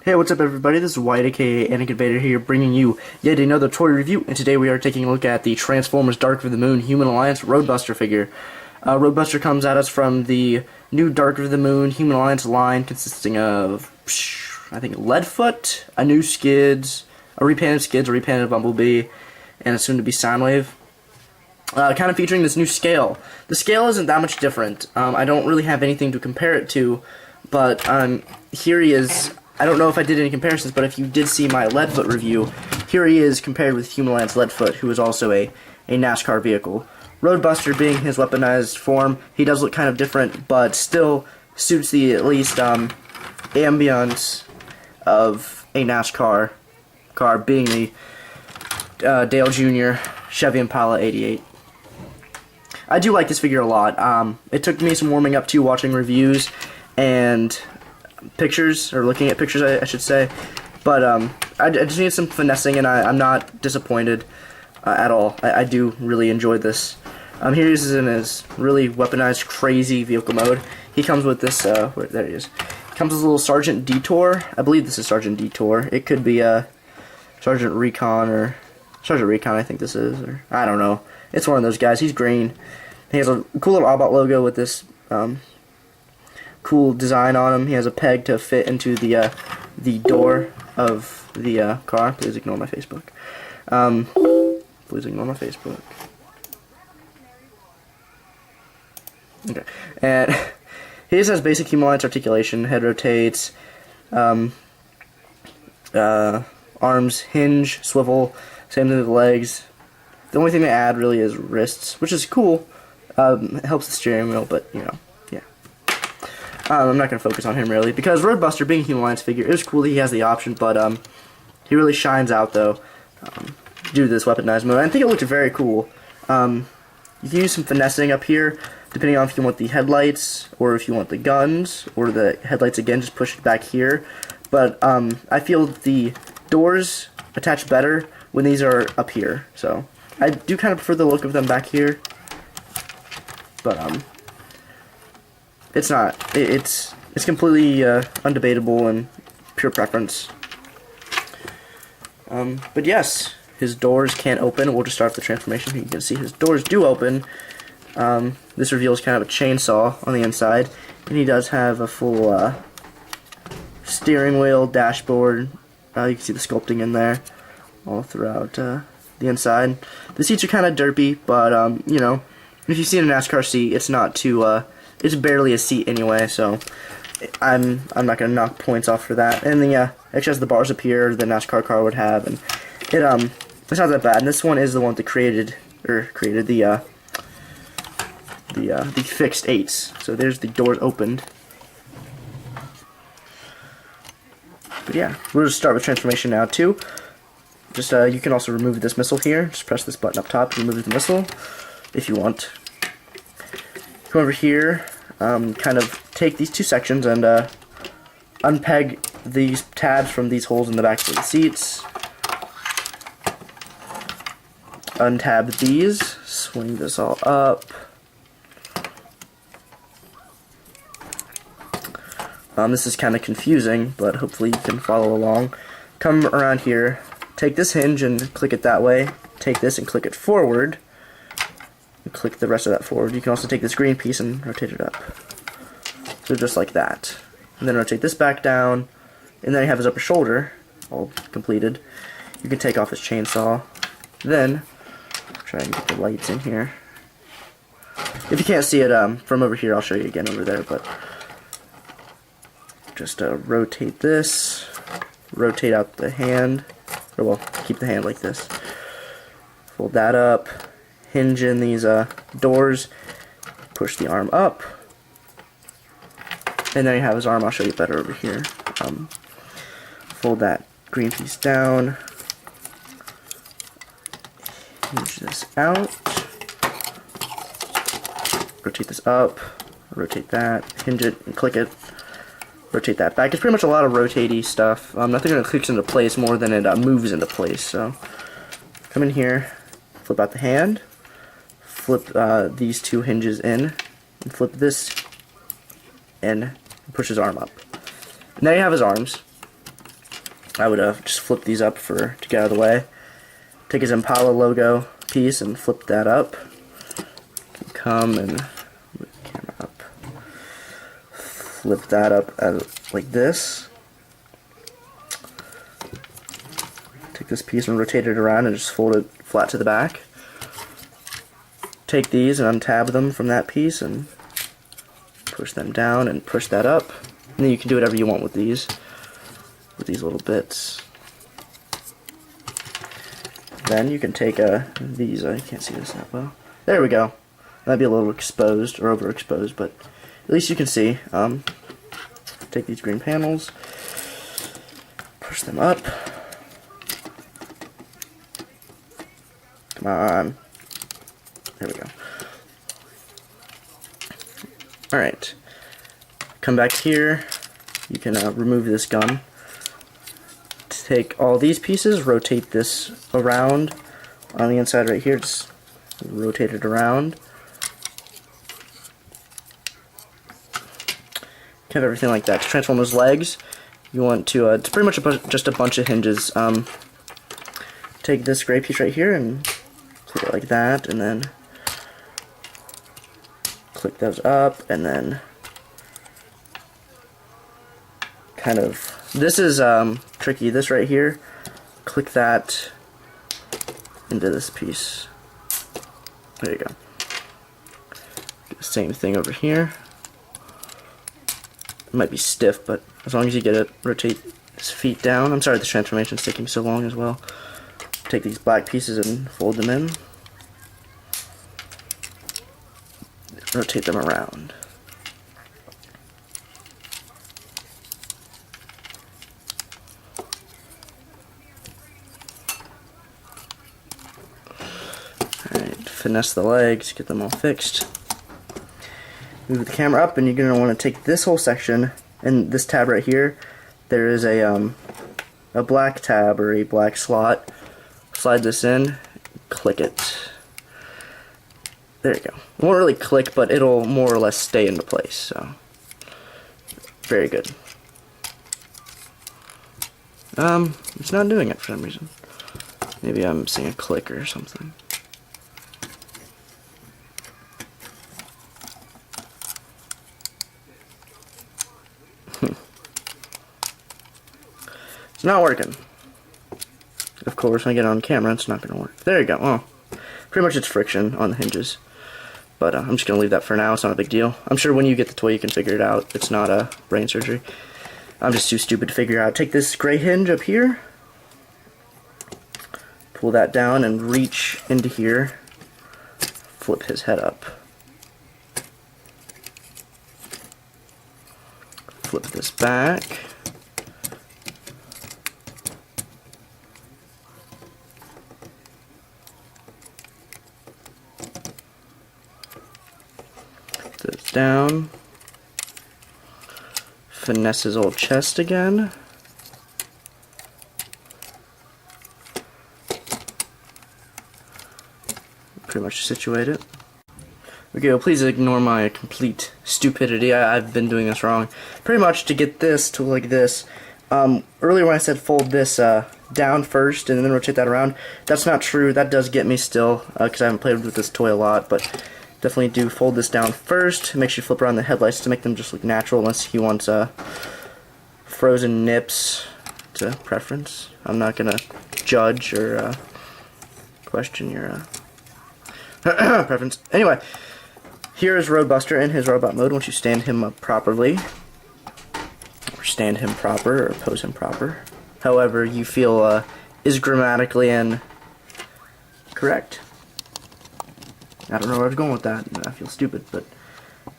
Hey, what's up everybody? This is White, aka Anakin Vader here, bringing you yet another toy review, and today we are taking a look at the Transformers Dark of the Moon Human Alliance Roadbuster figure. Roadbuster comes at us from the new Dark of the Moon Human Alliance line, consisting of, I think, Leadfoot, a new Skids, a repainted Bumblebee, and a soon-to-be Soundwave. Kind of featuring this new scale. The scale isn't that much different. I don't really have anything to compare it to, but here he is. I don't know if I did any comparisons, but if you did see my Leadfoot review, here he is compared with Human Alliance Leadfoot, who is also a NASCAR vehicle. Roadbuster being his weaponized form, he does look kind of different, but still suits the, at least, ambience of a NASCAR car, being the Dale Jr. Chevy Impala 88. I do like this figure a lot. It took me some warming up to watching reviews and pictures, or looking at pictures I should say, but I just need some finessing, and I'm not disappointed at all. I do really enjoy this. Here he is in his really weaponized, crazy vehicle mode. He comes with this, there he is. He comes with a little Sergeant Detour. I believe this is Sergeant Detour. It could be Sergeant Recon, or Sergeant Recon I think this is, or I don't know. It's one of those guys. He's green. He has a cool little Autobot logo with this cool design on him. He has a peg to fit into the door of the car. Please ignore my Facebook. Please ignore my Facebook. Okay. And he just has basic Human Alliance articulation. Head rotates. Arms hinge, swivel. Same thing with the legs. The only thing they add really is wrists, which is cool. It helps the steering wheel, but you know. I'm not going to focus on him really, because Roadbuster, being a Human Alliance figure, is cool that he has the option, but he really shines out though due to this weaponized mode. I think it looked very cool. You can use some finessing up here, depending on if you want the headlights, or if you want the guns, or the headlights again, just push it back here. But I feel the doors attach better when these are up here, so I do kind of prefer the look of them back here, but it's not. It's completely undebatable and pure preference. But yes, his doors can't open. We'll just start with the transformation. You can see his doors do open. This reveals kind of a chainsaw on the inside, and he does have a full steering wheel, dashboard. You can see the sculpting in there all throughout the inside. The seats are kind of derpy, but you know, if you see a NASCAR seat, it's not too. It's barely a seat anyway, so I'm not gonna knock points off for that. And then yeah, it has the bars up here the NASCAR car would have, and it's not that bad. And this one is the one that created the fixed 8s. So there's the doors opened. But yeah, we'll just start with transformation now too. Just you can also remove this missile here. Just press this button up top to remove the missile if you want. Come over here, kind of take these two sections and unpeg these tabs from these holes in the back of the seats. Untab these, swing this all up. This is kind of confusing, but hopefully you can follow along. Come around here, take this hinge and click it that way. Take this and click it forward. Click the rest of that forward. You can also take this green piece and rotate it up. So just like that. And then rotate this back down, and then you have his upper shoulder all completed. You can take off his chainsaw. Then try and get the lights in here. If you can't see it from over here, I'll show you again over there, but just rotate this, rotate out the hand, or well, keep the hand like this. Fold that up. Hinge in these doors, push the arm up, and then you have his arm. I'll show you better over here. Fold that green piece down, hinge this out, rotate this up, rotate that, hinge it and click it, rotate that back. It's pretty much a lot of rotatey stuff. Nothing really clicks into place more than it moves into place. So come in here, flip out the hand, flip these two hinges in, and flip this, and push his arm up. And there you have his arms. I would just flip these up to get out of the way. Take his Impala logo piece and flip that up. Come and move the camera up. Flip that up like this. Take this piece and rotate it around and just fold it flat to the back. Take these and untab them from that piece and push them down and push that up. And then you can do whatever you want with these little bits. Then you can take these, I can't see this that well. There we go. Might be a little exposed or overexposed, but at least you can see. Take these green panels, push them up. Come on. There we go. Alright. Come back here. You can remove this gun. Take all these pieces, rotate this around on the inside right here. Just rotate it around. Have everything like that. To transform those legs, you want to, it's pretty much just a bunch of hinges. Take this gray piece right here and click it like that, and then click those up, and then kind of, this is tricky, this right here, click that into this piece. There you go. Do the same thing over here. It might be stiff, but as long as you get it, rotate his feet down. I'm sorry the transformation's taking so long as well. Take these black pieces and fold them in. Rotate them around. Alright, finesse the legs, get them all fixed. Move the camera up, and you're going to want to take this whole section, and this tab right here, there is a black tab or a black slot. Slide this in, click it. There you go. It won't really click, but it'll more or less stay into place, so very good. It's not doing it for some reason. Maybe I'm seeing a click or something. It's not working. Of course, when I get it on camera, it's not going to work. There you go. Oh, pretty much it's friction on the hinges. But I'm just going to leave that for now. It's not a big deal. I'm sure when you get the toy, you can figure it out. It's not a brain surgery. I'm just too stupid to figure out. Take this gray hinge up here. Pull that down and reach into here. Flip his head up. Flip this back. This down. Finesse his old chest again. Pretty much situate it. Okay, well, please ignore my complete stupidity. I've been doing this wrong. Pretty much to get this to like this. Earlier when I said fold this down first and then rotate that around, that's not true. That does get me still, because I haven't played with this toy a lot, but definitely do fold this down first. Make sure you flip around the headlights to make them just look natural, unless he wants frozen nips to preference. I'm not gonna judge or question your preference. Anyway, here is Roadbuster in his robot mode. Once you stand him up properly, or stand him proper, or pose him proper, however you feel is grammatically and correct. I don't know where I was going with that. I feel stupid, but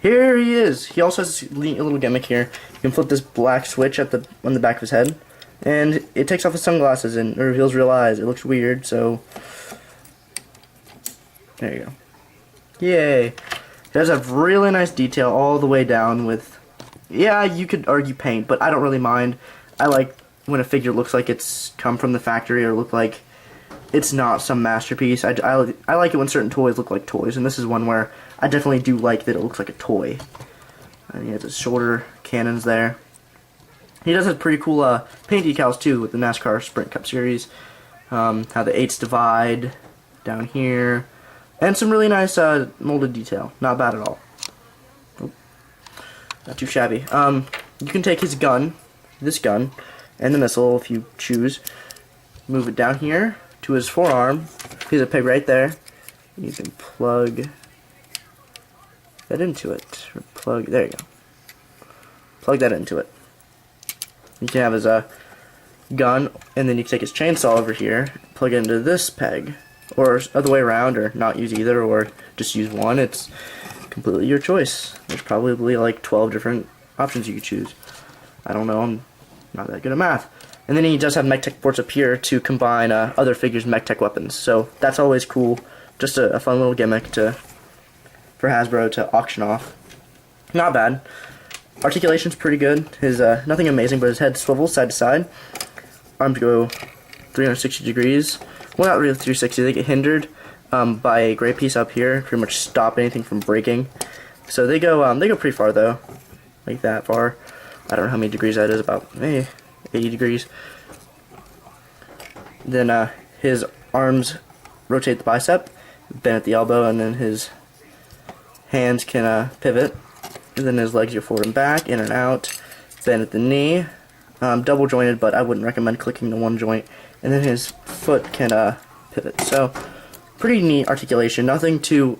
here he is. He also has a little gimmick here. You can flip this black switch on the back of his head, and it takes off his sunglasses and it reveals real eyes. It looks weird, so there you go. Yay! It does have really nice detail all the way down with, yeah, you could argue paint, but I don't really mind. I like when a figure looks like it's come from the factory or look like it's not some masterpiece. I like it when certain toys look like toys, and this is one where I definitely do like that it looks like a toy. And he has his shoulder cannons there. He does have pretty cool paint decals too with the NASCAR Sprint Cup Series. How the 8s divide down here. And some really nice molded detail. Not bad at all. Nope. Not too shabby. You can take his gun, this gun, and the missile if you choose. Move it down here to his forearm. Here's a peg right there. You can plug that into it. Or there you go. Plug that into it. You can have his gun, and then you can take his chainsaw over here, plug it into this peg, or other way around, or not use either, or just use one. It's completely your choice. There's probably like 12 different options you could choose. I don't know, I'm not that good at math. And then he does have MechTech ports up here to combine other figures' MechTech weapons, so that's always cool. Just a fun little gimmick for Hasbro to auction off. Not bad. Articulation's pretty good. His nothing amazing, but his head swivels side to side. Arms go 360 degrees. Well, not really 360. They get hindered by a gray piece up here. Pretty much stop anything from breaking. So they go pretty far though, like that far. I don't know how many degrees that is. About 80 degrees. Then his arms rotate the bicep, bend at the elbow, and then his hands can pivot. And then his legs go forward and back, in and out, bend at the knee, double jointed, but I wouldn't recommend clicking the one joint. And then his foot can pivot. So pretty neat articulation. Nothing too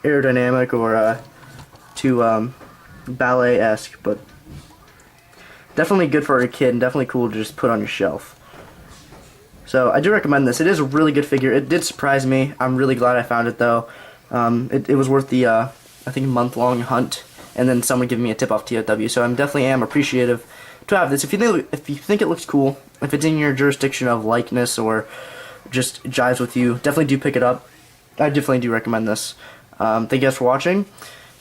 aerodynamic or too ballet-esque, but definitely good for a kid and definitely cool to just put on your shelf. So I do recommend this. It is a really good figure. It did surprise me. I'm really glad I found it though. It was worth the I think month-long hunt, and then someone giving me a tip off TOW. So I definitely am appreciative to have this. If you think it looks cool, if it's in your jurisdiction of likeness or just jives with you, definitely do pick it up. I definitely do recommend this. Thank you guys for watching.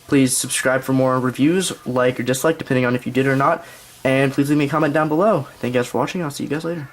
Please subscribe for more reviews, like or dislike, depending on if you did or not. And please leave me a comment down below. Thank you guys for watching. I'll see you guys later.